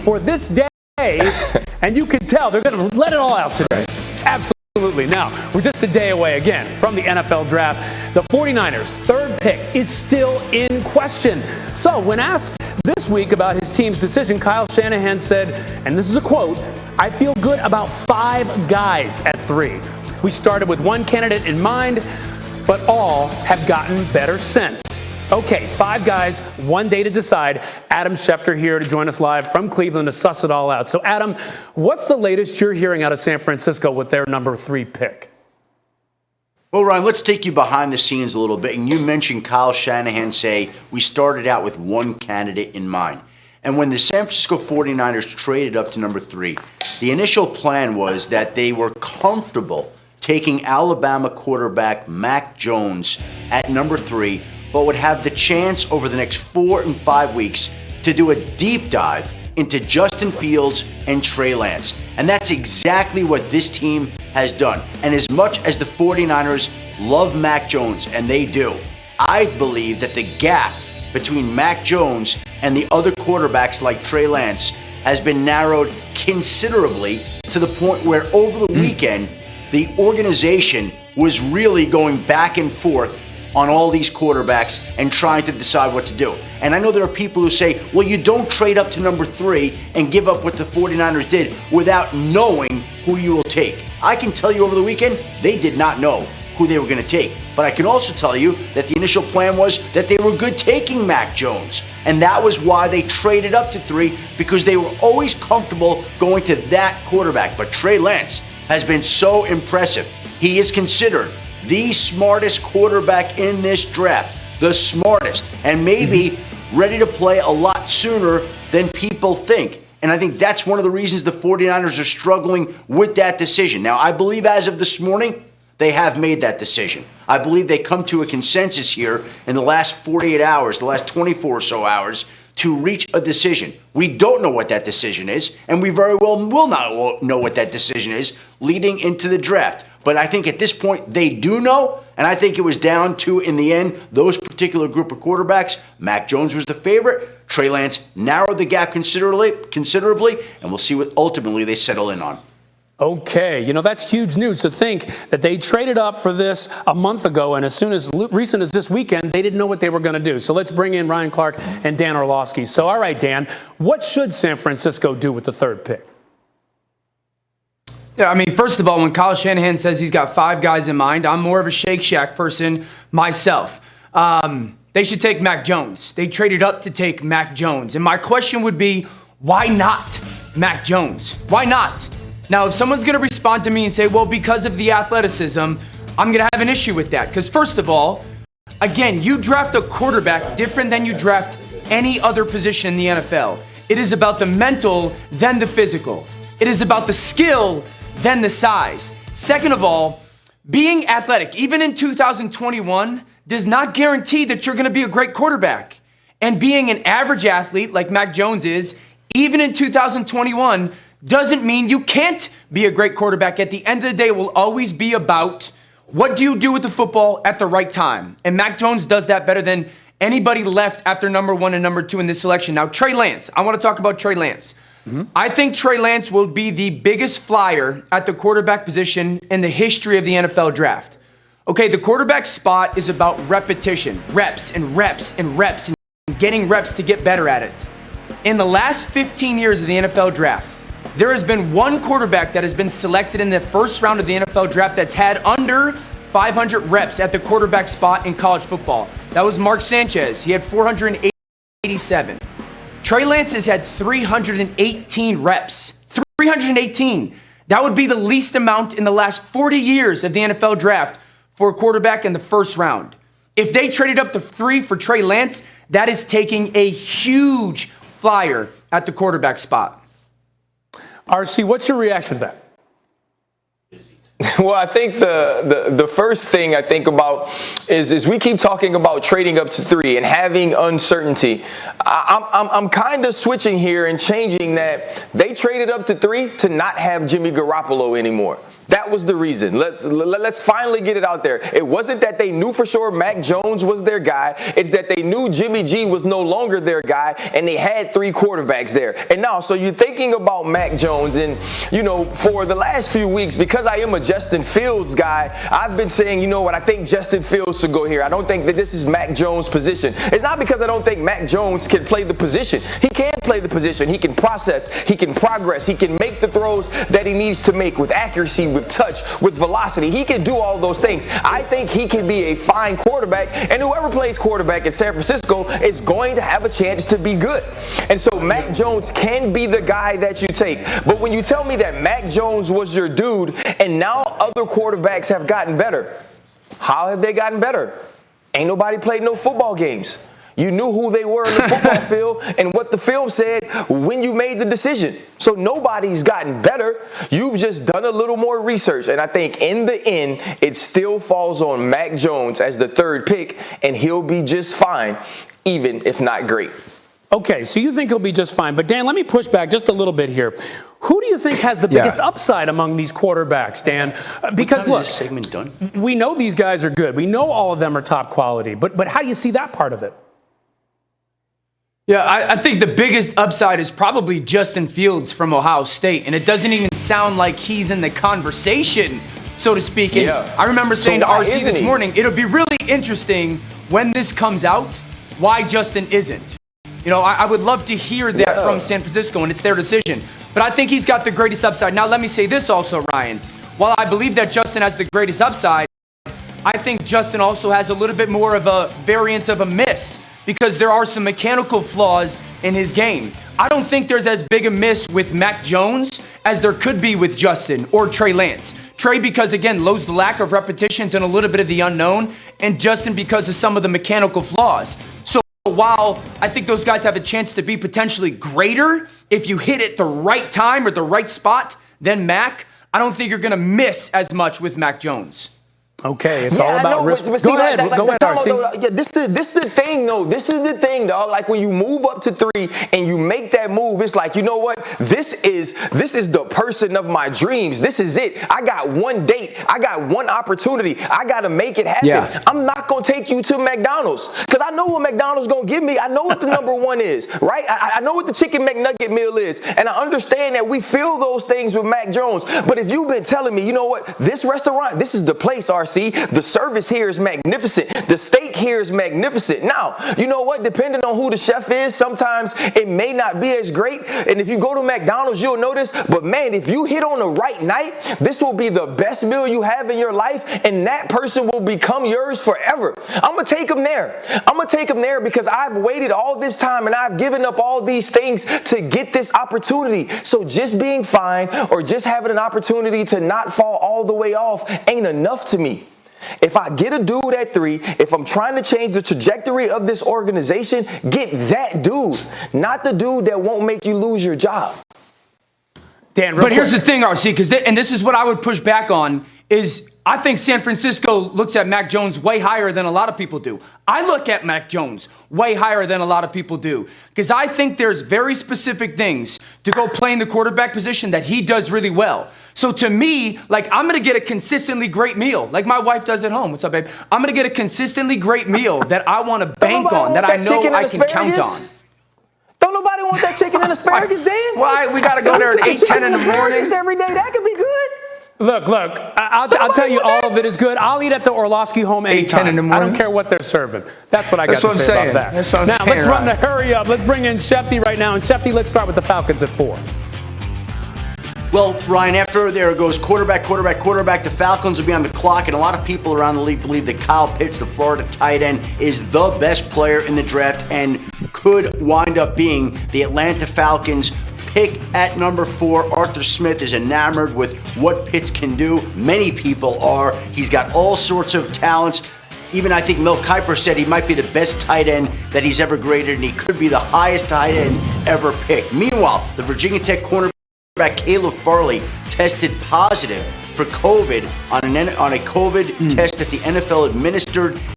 for this day, and you can tell they're going to let it all out today. Absolutely. Now, we're just a day away again from the NFL draft. The 49ers' third pick is still in question. So when asked this week about his team's decision, Kyle Shanahan said, and this is a quote, "I feel good about 5 guys at 3. We started with one candidate in mind, but all have gotten better since." Okay, 5 guys, 1 day to decide. Adam Schefter here to join us live from Cleveland to suss it all out. So, Adam, what's the latest you're hearing out of San Francisco with their number 3 pick? Well, Ryan, let's take you behind the scenes a little bit. And you mentioned Kyle Shanahan say we started out with one candidate in mind. And when the San Francisco 49ers traded up to number 3, the initial plan was that they were comfortable taking Alabama quarterback Mac Jones at number 3, but would have the chance over the next 4 and 5 weeks to do a deep dive into Justin Fields and Trey Lance. And that's exactly what this team has done. And as much as the 49ers love Mac Jones, and they do, I believe that the gap between Mac Jones and the other quarterbacks like Trey Lance has been narrowed considerably to the point where over the weekend, the organization was really going back and forth on all these quarterbacks and trying to decide what to do. And I know there are people who say, well, you don't trade up to number 3 and give up what the 49ers did without knowing who you will take. I can tell you over the weekend, they did not know who they were going to take. But I can also tell you that the initial plan was that they were good taking Mac Jones. And that was why they traded up to 3, because they were always comfortable going to that quarterback. But Trey Lance has been so impressive. He is considered the smartest quarterback in this draft, the smartest, and maybe ready to play a lot sooner than people think. And I think that's one of the reasons the 49ers are struggling with that decision. Now, I believe as of this morning, they have made that decision. I believe they come to a consensus here in the last 48 hours, the last 24 or so hours, to reach a decision. We don't know what that decision is, and we very well will not know what that decision is leading into the draft. But I think at this point they do know, and I think it was down to, in the end, those particular group of quarterbacks. Mac Jones was the favorite. Trey Lance narrowed the gap considerably, and we'll see what ultimately they settle in on. Okay, that's huge news to think that they traded up for this a month ago, and as soon as recent as this weekend, they didn't know what they were going to do. So let's bring in Ryan Clark and Dan Orlovsky. So, all right, Dan, what should San Francisco do with the 3rd pick? Yeah, I mean, first of all, when Kyle Shanahan says he's got 5 guys in mind, I'm more of a Shake Shack person myself. They should take Mac Jones. They traded up to take Mac Jones. And my question would be, why not Mac Jones? Why not? Now, if someone's going to respond to me and say, well, because of the athleticism, I'm going to have an issue with that. Because first of all, again, you draft a quarterback different than you draft any other position in the NFL. It is about the mental, then the physical. It is about the skill, then the size. Second of all, being athletic, even in 2021, does not guarantee that you're going to be a great quarterback. And being an average athlete like Mac Jones is, even in 2021, doesn't mean you can't be a great quarterback. At the end of the day, it will always be about what do you do with the football at the right time. And Mac Jones does that better than anybody left after number 1 and number 2 in this selection. Now, Trey Lance. I want to talk about Trey Lance. I think Trey Lance will be the biggest flyer at the quarterback position in the history of the NFL draft. Okay, the quarterback spot is about repetition, reps and reps and reps, and getting reps to get better at it. In the last 15 years of the NFL draft, there has been one quarterback that has been selected in the first round of the NFL draft that's had under 500 reps at the quarterback spot in college football. That was Mark Sanchez. He had 487. Trey Lance has had 318 reps. 318. That would be the least amount in the last 40 years of the NFL draft for a quarterback in the first round. If they traded up to 3 for Trey Lance, that is taking a huge flyer at the quarterback spot. RC, what's your reaction to that? Well, I think the first thing I think about is we keep talking about trading up to 3 and having uncertainty. I'm kind of switching here and changing that. They traded up to 3 to not have Jimmy Garoppolo anymore. That was the reason. Let's finally get it out there. It wasn't that they knew for sure Mac Jones was their guy. It's that they knew Jimmy G was no longer their guy, and they had 3 quarterbacks there. And now, so you're thinking about Mac Jones, and, for the last few weeks, because I am a Justin Fields guy, I've been saying, I think Justin Fields should go here. I don't think that this is Mac Jones' position. It's not because I don't think Mac Jones can play the position. He can play the position. He can process. He can progress. He can make the throws that he needs to make with accuracy, with touch, with velocity. He can do all those things. I think he can be a fine quarterback, and whoever plays quarterback in San Francisco is going to have a chance to be good. And so Mac Jones can be the guy that you take. But when you tell me that Mac Jones was your dude and now other quarterbacks have gotten better, how have they gotten better? Ain't nobody played no football games. You knew who they were in the football field and what the film said when you made the decision. So nobody's gotten better. You've just done a little more research. And I think in the end, it still falls on Mac Jones as the 3rd pick, and he'll be just fine, even if not great. Okay, so you think he'll be just fine. But, Dan, let me push back just a little bit here. Who do you think has the biggest upside among these quarterbacks, Dan? Because, look, is this segment done? We know these guys are good. We know all of them are top quality. But how do you see that part of it? Yeah, I think the biggest upside is probably Justin Fields from Ohio State, and it doesn't even sound like he's in the conversation, so to speak. And I remember saying to RC this morning, it'll be really interesting when this comes out why Justin isn't. I would love to hear that from San Francisco, and it's their decision. But I think he's got the greatest upside. Now, let me say this also, Ryan. While I believe that Justin has the greatest upside, I think Justin also has a little bit more of a variance of a miss, because there are some mechanical flaws in his game. I don't think there's as big a miss with Mac Jones as there could be with Justin or Trey Lance. Trey because, again, loads the lack of repetitions and a little bit of the unknown, and Justin because of some of the mechanical flaws. So while I think those guys have a chance to be potentially greater if you hit it the right time or the right spot than Mac, I don't think you're going to miss as much with Mac Jones. Okay, it's all about risk. Go ahead, RC. This is the thing, though. This is the thing, dog. Like when you move up to 3 and you make that move, it's like, you know what? This is the person of my dreams. This is it. I got one date. I got one opportunity. I got to make it happen. Yeah. I'm not going to take you to McDonald's because I know what McDonald's going to give me. I know what the number 1 is, right? I know what the chicken McNugget meal is. And I understand that we feel those things with Mac Jones. But if you've been telling me, you know what? This restaurant, this is the place, RC. The service here is magnificent. The steak here is magnificent. Now, you know what? Depending on who the chef is, sometimes it may not be as great. And if you go to McDonald's, you'll notice. But man, if you hit on the right night, this will be the best meal you have in your life. And that person will become yours forever. I'm going to take them there. I'm going to take them there because I've waited all this time and I've given up all these things to get this opportunity. So just being fine or just having an opportunity to not fall all the way off ain't enough to me. If I get a dude at 3, if I'm trying to change the trajectory of this organization, get that dude, not the dude that won't make you lose your job. Dan, but here's the thing, RC, and this is what I would push back on, is I think San Francisco looks at Mac Jones way higher than a lot of people do. I look at Mac Jones way higher than a lot of people do because I think there's very specific things to go play in the quarterback position that he does really well. So to me, like, I'm going to get a consistently great meal like my wife does at home. What's up, babe? I'm going to get a consistently great meal that I want to bank on, that I know I can count on. Don't nobody want that chicken and asparagus, Dan? Why? We got to go there at 8, 10 in the morning. Every day, that could be good. Look, I'll tell you all of it is good. I'll eat at the Orlovsky home anytime. 8, 10 in the morning. I don't care what they're serving. That's what I got to say about that. That's what I'm saying. Now, let's run Ryan. the hurry up. Let's bring in Shefty right now. And Shefty, let's start with the Falcons at 4. Well, Ryan, after there goes quarterback, the Falcons will be on the clock, and a lot of people around the league believe that Kyle Pitts, the Florida tight end, is the best player in the draft and could wind up being the Atlanta Falcons pick at number 4. Arthur Smith is enamored with what Pitts can do. Many people are. He's got all sorts of talents. Even I think Mel Kiper said he might be the best tight end that he's ever graded, and he could be the highest tight end ever picked. Meanwhile, the Virginia Tech cornerback Caleb Farley tested positive for COVID on a COVID test that the NFL administered